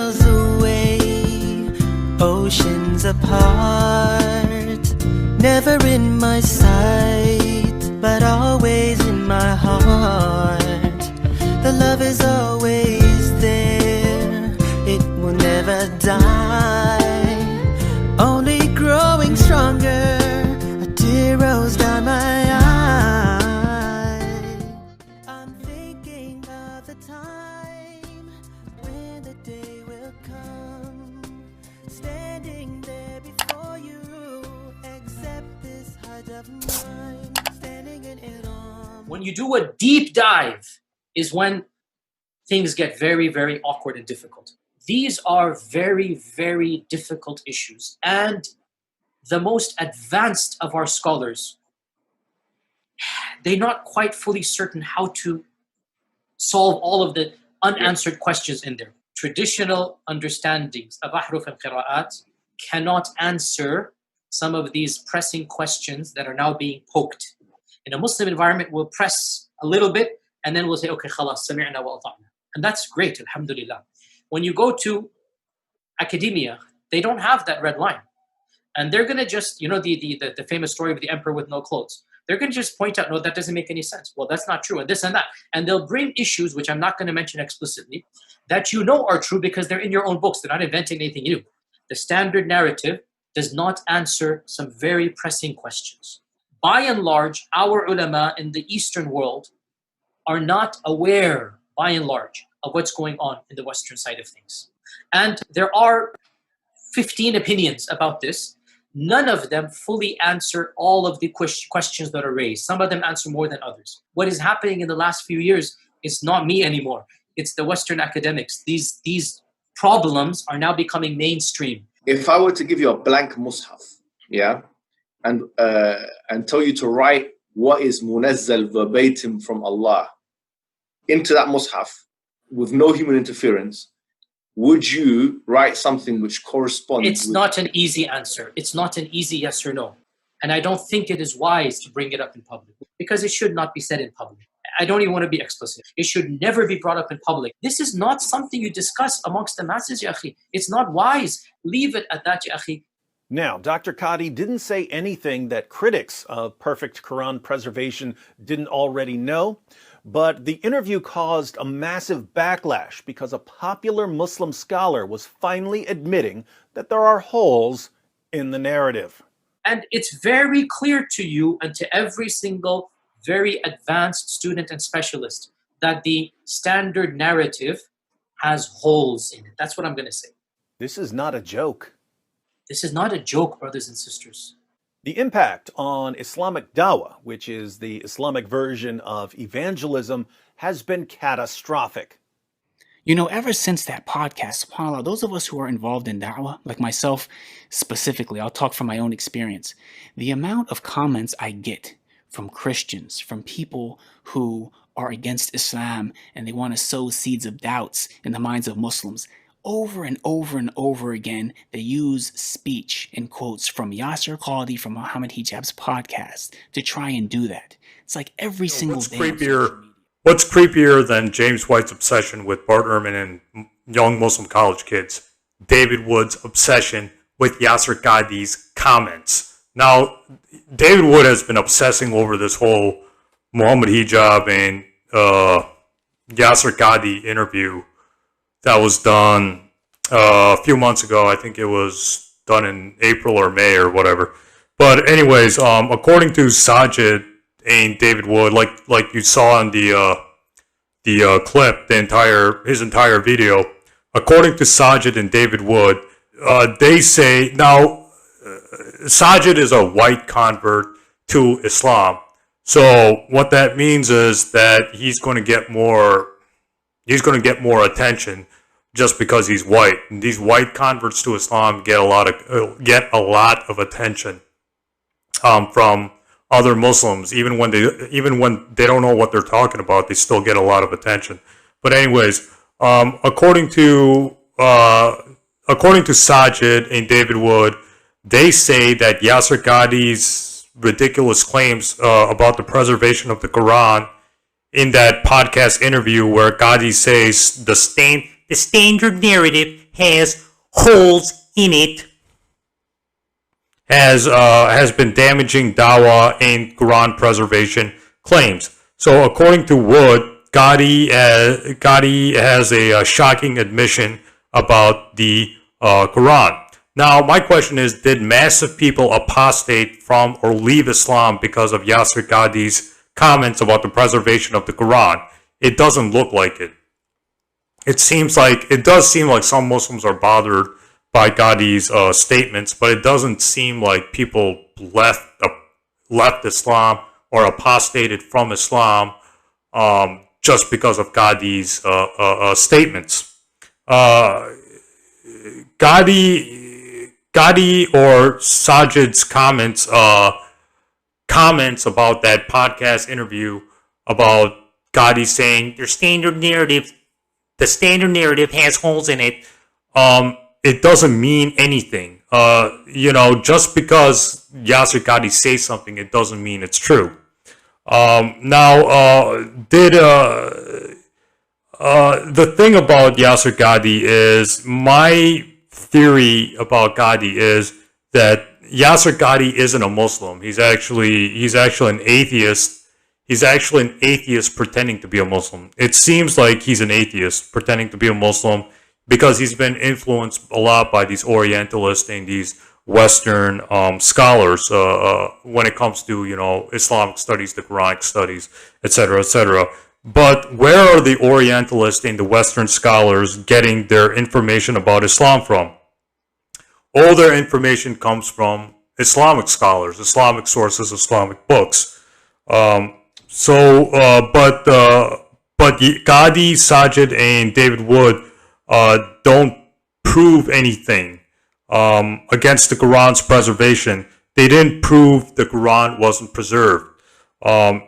miles away, oceans apart, never in my sight, but always in my heart. The love is always there, it will never die, only growing stronger. A tear rolls down my eye. I'm thinking of the time when the day will come, standing there before you, accept this heart of mine, standing in it on. When you do a deep dive is when things get very, very awkward and difficult. These are very, very difficult issues. And the most advanced of our scholars, they're not quite fully certain how to solve all of the unanswered questions in there. Traditional understandings of ahruf al-qira'at cannot answer some of these pressing questions that are now being poked. In a Muslim environment, we'll press a little bit and then we'll say, okay, khalas, sami'na wa ata'na. And that's great, alhamdulillah. When you go to academia, they don't have that red line. And they're going to just, the famous story of the emperor with no clothes. They're going to just point out, no, that doesn't make any sense. Well, that's not true, and this and that. And they'll bring issues, which I'm not going to mention explicitly, that you know are true because they're in your own books. They're not inventing anything new. The standard narrative does not answer some very pressing questions. By and large, our ulama in the Eastern world are not aware, by and large, of what's going on in the Western side of things. And there are 15 opinions about this. None of them fully answer all of the questions that are raised. Some of them answer more than others. What is happening in the last few years is not me anymore. It's the Western academics. These problems are now becoming mainstream. If I were to give you a blank mushaf, yeah, and tell you to write what is munazzal verbatim from Allah into that mushaf with no human interference, would you write something which corresponds? It's not an easy answer. It's not an easy yes or no. And I don't think it is wise to bring it up in public because it should not be said in public. I don't even want to be explicit. It should never be brought up in public. This is not something you discuss amongst the masses, ya akhi. It's not wise. Leave it at that, ya akhi. Now, Dr. Qadhi didn't say anything that critics of perfect Quran preservation didn't already know, but the interview caused a massive backlash because a popular Muslim scholar was finally admitting that there are holes in the narrative. And it's very clear to you and to every single very advanced student and specialist that the standard narrative has holes in it. That's what I'm going to say. This is not a joke. This is not a joke, brothers and sisters. The impact on Islamic dawah, which is the Islamic version of evangelism, has been catastrophic. You know, ever since that podcast, subhanAllah, those of us who are involved in da'wah, like myself specifically, I'll talk from my own experience, the amount of comments I get from Christians, from people who are against Islam and they want to sow seeds of doubts in the minds of Muslims, over and over and over again, they use speech in quotes from Yasir Qadhi from Muhammad Hijab's podcast to try and do that. It's like every single day. What's creepier than James White's obsession with Bart Ehrman and young Muslim college kids? David Wood's obsession with Yasir Qadhi's comments. Now, David Wood has been obsessing over this whole Muhammad Hijab and Yasir Qadhi interview that was done a few months ago. I think it was done in April or May or whatever. But anyways, according to Sajid and David Wood, like you saw in the clip, his entire video, according to Sajid and David Wood, they say now Sajid is a white convert to Islam. So what that means is that he's going to get more attention just because he's white. And these white converts to Islam get a lot of attention from other Muslims, even when they don't know what they're talking about, they still get a lot of attention. But anyways, according to Sajid and David Wood, they say that Yasir Qadhi's ridiculous claims about the preservation of the Quran in that podcast interview where Qadhi says the standard narrative has holes in it. Has been damaging dawah and Quran preservation claims. So according to Wood, Qadhi has a shocking admission about the Quran. Now, my question is, did massive people apostate from or leave Islam because of Yasir Qadhi's comments about the preservation of the Quran? It doesn't look like it. It does seem like some Muslims are bothered by Qadhi's statements, but it doesn't seem like people left Islam or apostated from Islam just because of Qadhi's statements. Qadhi or Sajid's comments about that podcast interview about Qadhi saying the standard narrative has holes in it. It doesn't mean anything. Just because Yasir Qadhi says something, it doesn't mean it's true. The thing about Yasir Qadhi is, my theory about Qadhi is that Yasir Qadhi isn't a Muslim. He's actually an atheist. He's actually an atheist pretending to be a Muslim. It seems like he's an atheist pretending to be a Muslim because he's been influenced a lot by these Orientalists and these Western scholars when it comes to Islamic studies, the Quranic studies, etc., etc. But where are the Orientalists and the Western scholars getting their information about Islam from? All their information comes from Islamic scholars, Islamic sources, Islamic books. But Qadhi, Sajid, and David Wood don't prove anything against the Quran's preservation. They didn't prove the Quran wasn't preserved. Did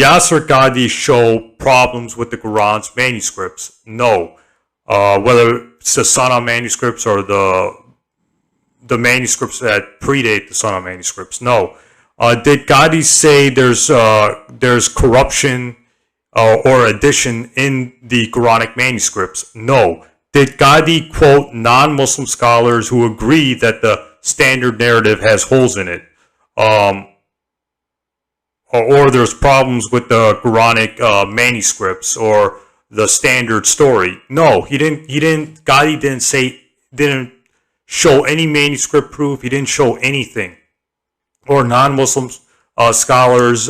Yasir Qadhi show problems with the Quran's manuscripts? No. Whether it's the Sana manuscripts or the manuscripts that predate the Sana manuscripts? No. Did Qadhi say there's corruption or addition in the Quranic manuscripts? No. Did Qadhi quote non-Muslim scholars who agree that the standard narrative has holes in it, or there's problems with the Quranic manuscripts or the standard story? No, he didn't. Qadhi didn't show any manuscript proof. He didn't show anything, or non-Muslim scholars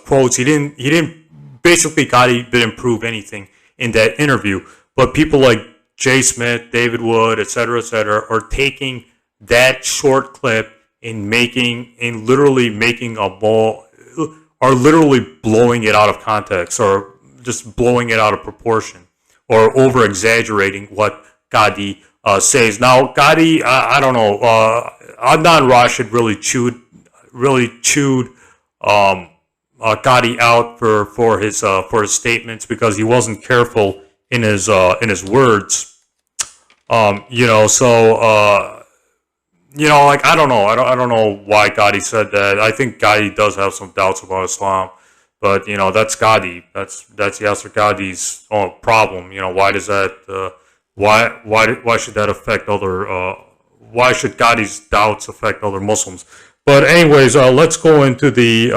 quotes. He didn't. Basically, Qadhi didn't prove anything in that interview. But people like Jay Smith, David Wood, etc., are taking that short clip and literally blowing it out of context, or just blowing it out of proportion, or over exaggerating what Qadhi says. Now, Qadhi, I don't know. Adnan Rashid really chewed Qadhi out for his statements because he wasn't careful in his words. I don't know. I don't know why Qadhi said that. I think Qadhi does have some doubts about Islam, but that's Qadhi. That's Yasir Qadhi's problem. Why does that? Why should that affect other? Why should Qadhi's doubts affect other Muslims? But anyways, let's go into the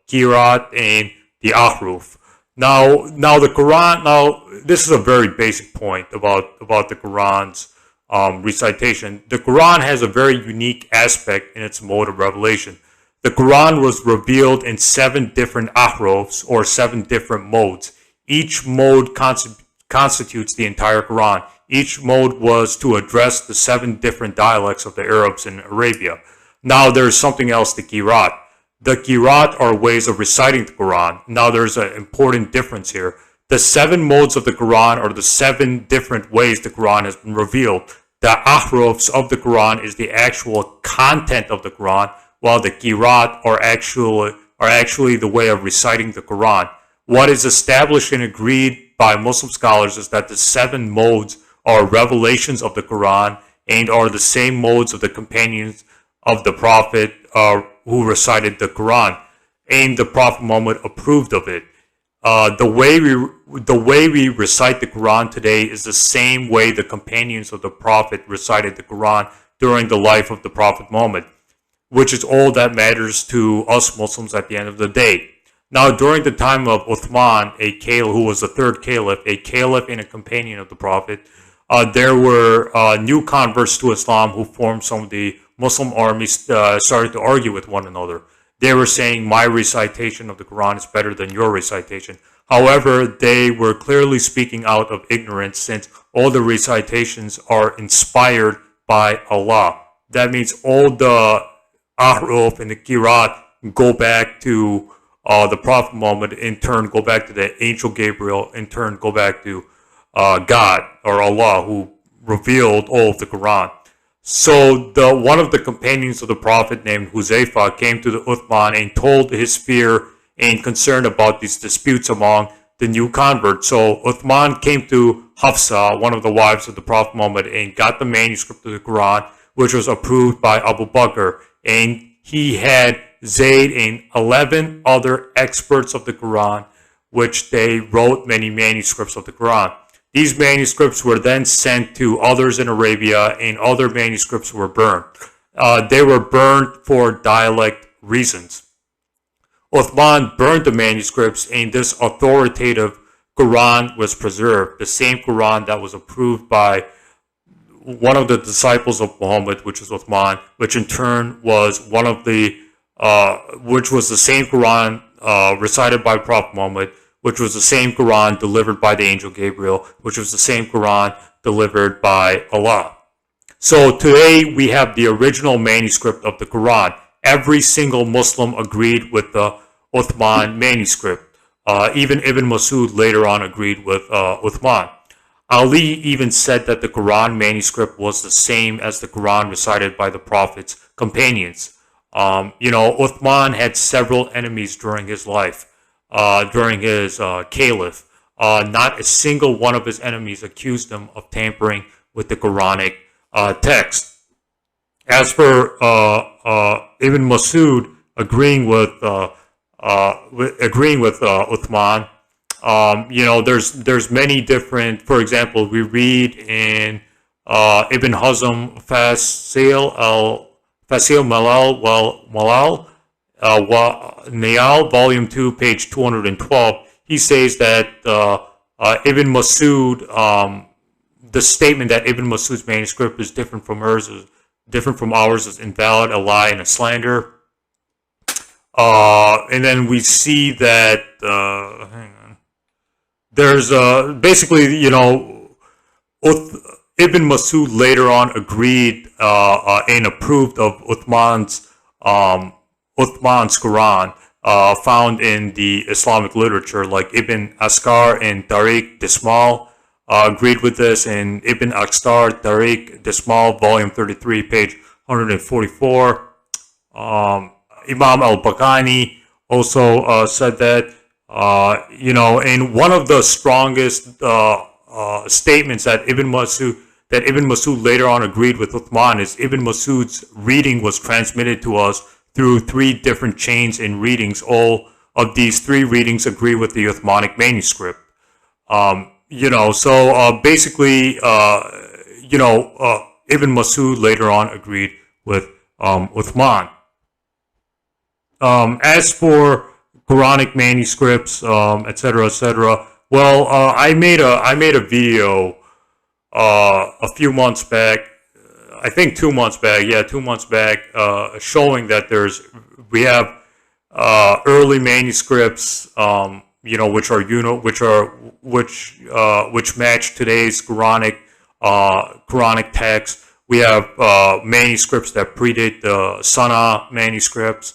Qiraat and the Ahruf. Now the Quran. Now this is a very basic point about the Quran's recitation. The Quran has a very unique aspect in its mode of revelation. The Quran was revealed in 7 different ahrufs, or 7 different modes. Each mode constitutes the entire Quran. Each mode was to address the 7 different dialects of the Arabs in Arabia. Now there's something else, the Qiraat. The Qiraat are ways of reciting the Quran. Now there's an important difference here. The 7 modes of the Quran are the 7 different ways the Quran has been revealed. The ahrufs of the Quran is the actual content of the Quran, while the Qiraat are actually the way of reciting the Quran. What is established and agreed by Muslim scholars is that the 7 modes are revelations of the Quran and are the same modes of the companions of the Prophet who recited the Quran, and the Prophet Muhammad approved of it. the way we recite the Quran today is the same way the companions of the Prophet recited the Quran during the life of the Prophet Muhammad, which is all that matters to us Muslims at the end of the day. Now, during the time of Uthman, a caliph who was the third caliph, a caliph and a companion of the Prophet, there were new converts to Islam who formed some of the Muslim armies, started to argue with one another. They were saying, my recitation of the Quran is better than your recitation. However, they were clearly speaking out of ignorance, since all the recitations are inspired by Allah. That means all the ahruf and the qirat go back to the Prophet Muhammad, in turn go back to the angel Gabriel, in turn go back to God or Allah, who revealed all of the Quran. So one of the companions of the Prophet named Huzaifa came to the Uthman and told his fear and concern about these disputes among the new converts. So Uthman came to Hafsa, one of the wives of the Prophet Muhammad, and got the manuscript of the Quran, which was approved by Abu Bakr. And he had Zayd and 11 other experts of the Quran, which they wrote many manuscripts of the Quran. These manuscripts were then sent to others in Arabia, and other manuscripts were burned. They were burned for dialect reasons. Uthman burned the manuscripts, and this authoritative Quran was preserved, the same Quran that was approved by one of the disciples of Muhammad, which was Uthman, which in turn was which was the same Quran recited by Prophet Muhammad, which was the same Quran delivered by the angel Gabriel, which was the same Quran delivered by Allah. So today we have the original manuscript of the Quran. Every single Muslim agreed with the Uthman manuscript. Even Ibn Masud later on agreed with Uthman. Ali even said that the Quran manuscript was the same as the Quran recited by the Prophet's companions. Uthman had several enemies during his life, during his caliph. Not a single one of his enemies accused him of tampering with the Quranic text. As for Ibn Masud agreeing with Uthman, there's many different. For example, we read in Ibn Hazm Fasil Malal Niyal, Volume 2, page 212. He says that Ibn Masud, the statement that Ibn Masud's manuscript is different from ours is invalid, a lie, and a slander. And then we see that hang on. There's basically, Ibn Masud later on agreed and approved of Uthman's Quran, found in the Islamic literature, like Ibn Askar and Tariq Dismal agreed with this, and Ibn Askar, Tariq Dismal, volume 33, page 144. Imam al-Bakani also said that, and one of the strongest statements that Ibn Masud later on agreed with Uthman is Ibn Masud's reading was transmitted to us through 3 different chains in readings. All of these 3 readings agree with the Uthmanic manuscript. So basically, Ibn Masud later on agreed with Uthman. As for Quranic manuscripts, etc., well, I made a video a few months back, I think 2 months back, showing that we have early manuscripts, which match today's Quranic text. We have manuscripts that predate the Sana manuscripts.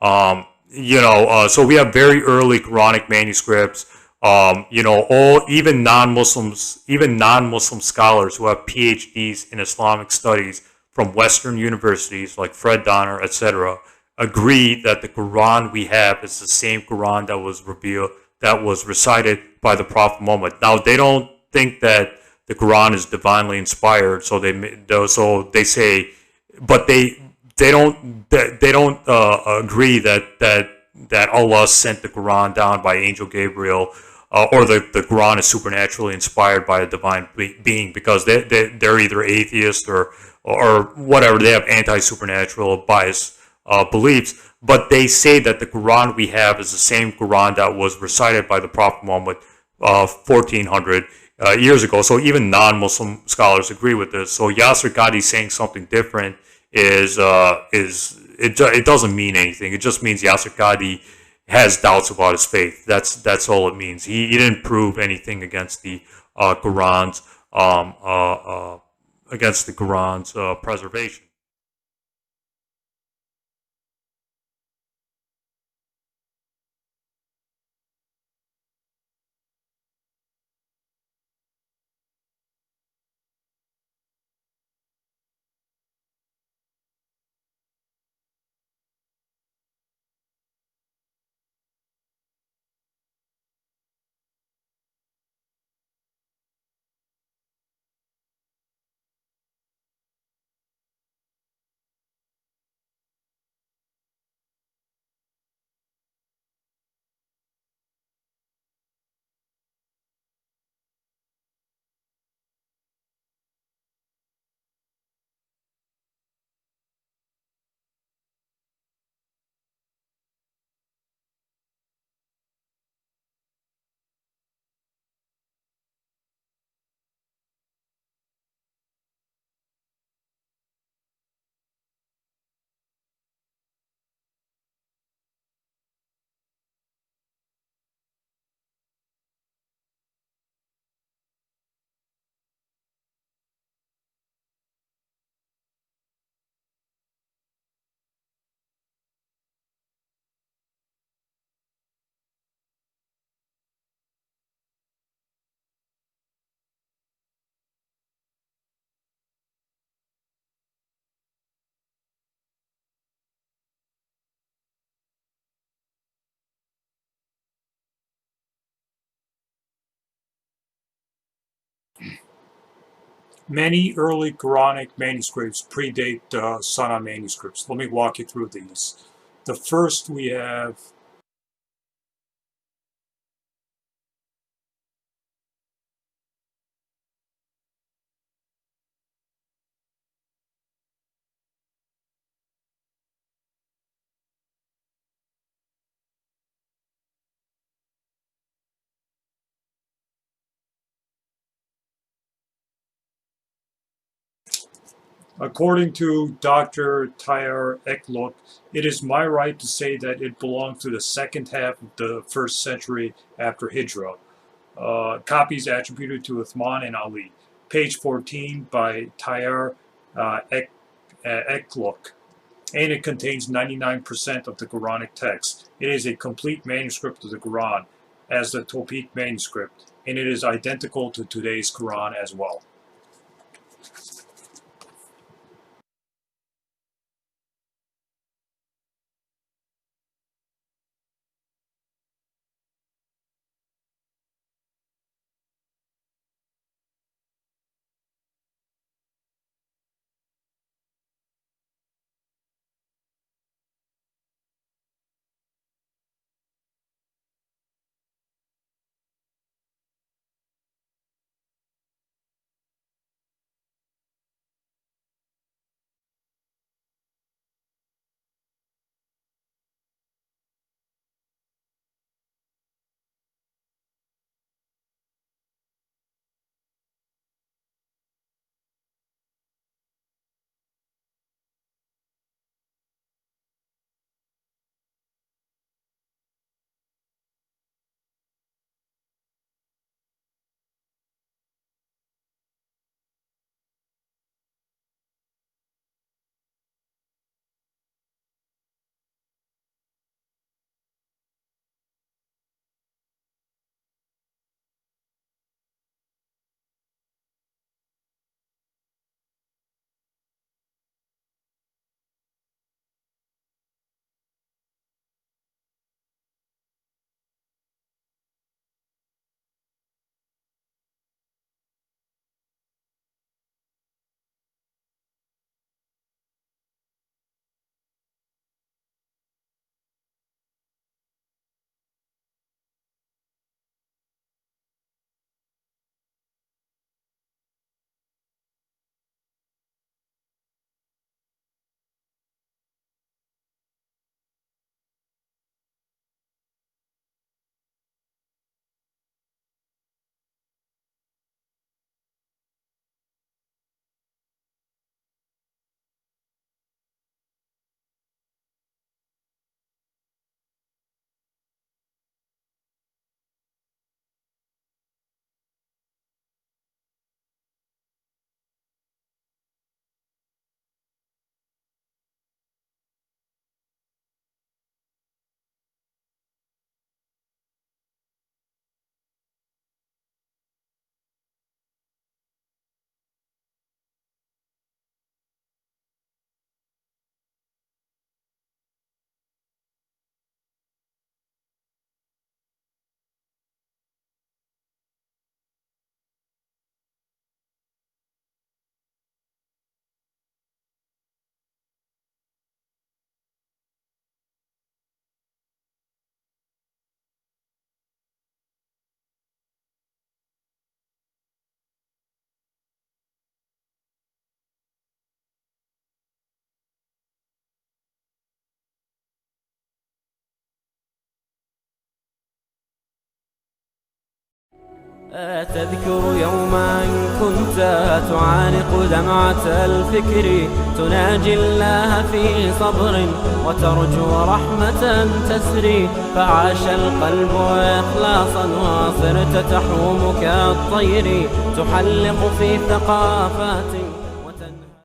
So we have very early Quranic manuscripts. Even non-Muslim scholars who have PhDs in Islamic studies from Western universities like Fred Donner, etc., agree that the Quran we have is the same Quran that was recited by the Prophet Muhammad. Now, they don't think that the Quran is divinely inspired, so they say, but they don't agree that that Allah sent the Quran down by Angel Gabriel, or the Quran is supernaturally inspired by a divine being, because they're either atheist or whatever. They have anti-supernatural bias beliefs, but they say that the Quran we have is the same Quran that was recited by the Prophet Muhammad 1400 years ago. So even non-Muslim scholars agree with this. So Yasir Qadhi saying something different is it doesn't mean anything. It just means Yasir Qadhi has doubts about his faith. That's all it means. He didn't prove anything against the Quran's preservation. Many early Quranic manuscripts predate the Sana manuscripts. Let me walk you through these. The first we have according to Dr. Tyre Eklund, it is my right to say that it belongs to the second half of the first century after Hijrah. Copies attributed to Uthman and Ali. Page 14 by Tyre Eklund. And it contains 99% of the Quranic text. It is a complete manuscript of the Quran, as the Topik manuscript, and it is identical to today's Quran as well. تذكر يوما كنت تعانق دمعة الفكر تناجي الله في صبر وترجو رحمة تسري فعاش القلب إخلاصا وصرت تحوم كالطير تحلق في ثقافات